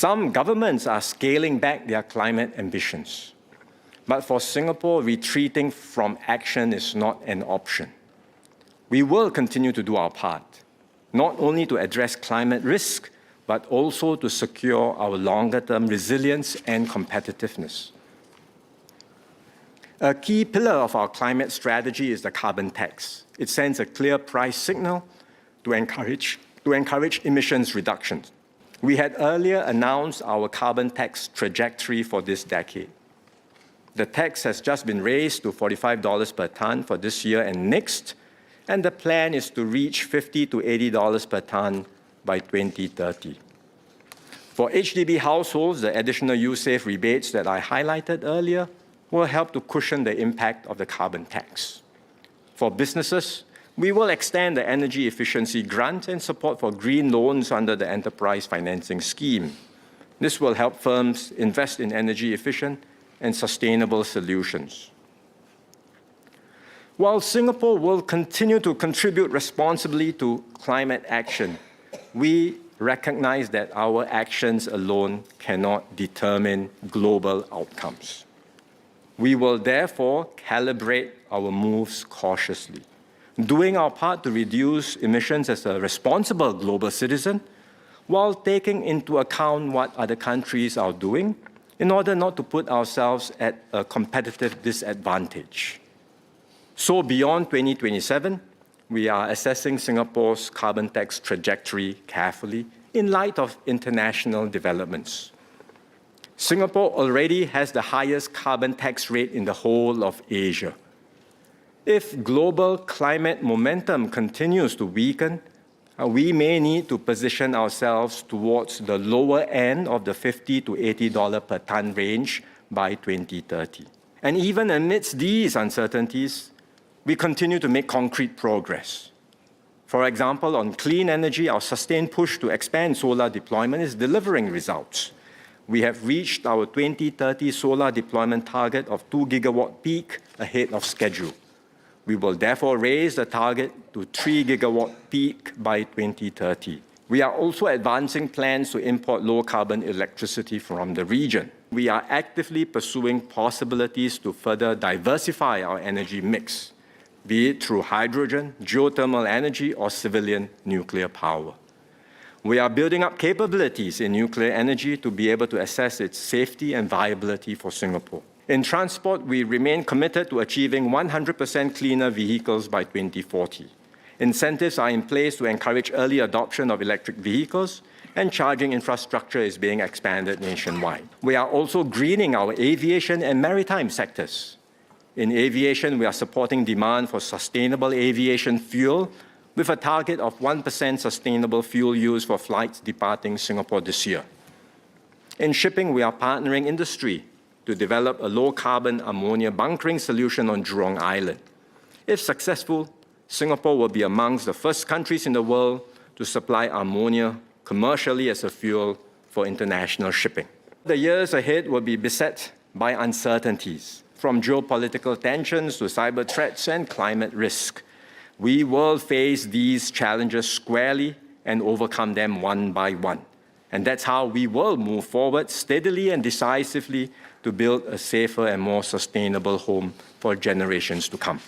Some governments are scaling back their climate ambitions. But for Singapore, retreating from action is not an option. We will continue to do our part, not only to address climate risk, but also to secure our longer-term resilience and competitiveness. A key pillar of our climate strategy is the carbon tax. It sends a clear price signal to encourage emissions reductions. We had earlier announced our carbon tax trajectory for this decade. The tax has just been raised to $45 per tonne for this year and next, and the plan is to reach $50 to $80 per tonne by 2030. For HDB households, the additional USAVE rebates that I highlighted earlier will help to cushion the impact of the carbon tax. For businesses, we will extend the energy efficiency grant and support for green loans under the Enterprise Financing Scheme. This will help firms invest in energy efficient and sustainable solutions. While Singapore will continue to contribute responsibly to climate action, we recognize that our actions alone cannot determine global outcomes. We will therefore calibrate our moves cautiously, doing our part to reduce emissions as a responsible global citizen, while taking into account what other countries are doing in order not to put ourselves at a competitive disadvantage. So beyond 2027, we are assessing Singapore's carbon tax trajectory carefully in light of international developments. Singapore already has the highest carbon tax rate in the whole of Asia. If global climate momentum continues to weaken, we may need to position ourselves towards the lower end of the $50 to $80 per tonne range by 2030. And even amidst these uncertainties, we continue to make concrete progress. For example, on clean energy, our sustained push to expand solar deployment is delivering results. We have reached our 2030 solar deployment target of 2 gigawatt peak ahead of schedule. We will therefore raise the target to 3 gigawatt peak by 2030. We are also advancing plans to import low-carbon electricity from the region. We are actively pursuing possibilities to further diversify our energy mix, be it through hydrogen, geothermal energy, or civilian nuclear power. We are building up capabilities in nuclear energy to be able to assess its safety and viability for Singapore. In transport, we remain committed to achieving 100% cleaner vehicles by 2040. Incentives are in place to encourage early adoption of electric vehicles, and charging infrastructure is being expanded nationwide. We are also greening our aviation and maritime sectors. In aviation, we are supporting demand for sustainable aviation fuel with a target of 1% sustainable fuel use for flights departing Singapore this year. In shipping, we are partnering industry to develop a low-carbon ammonia bunkering solution on Jurong Island. If successful, Singapore will be amongst the first countries in the world to supply ammonia commercially as a fuel for international shipping. The years ahead will be beset by uncertainties, from geopolitical tensions to cyber threats and climate risk. We will face these challenges squarely and overcome them one by one. And that's how we will move forward steadily and decisively to build a safer and more sustainable home for generations to come.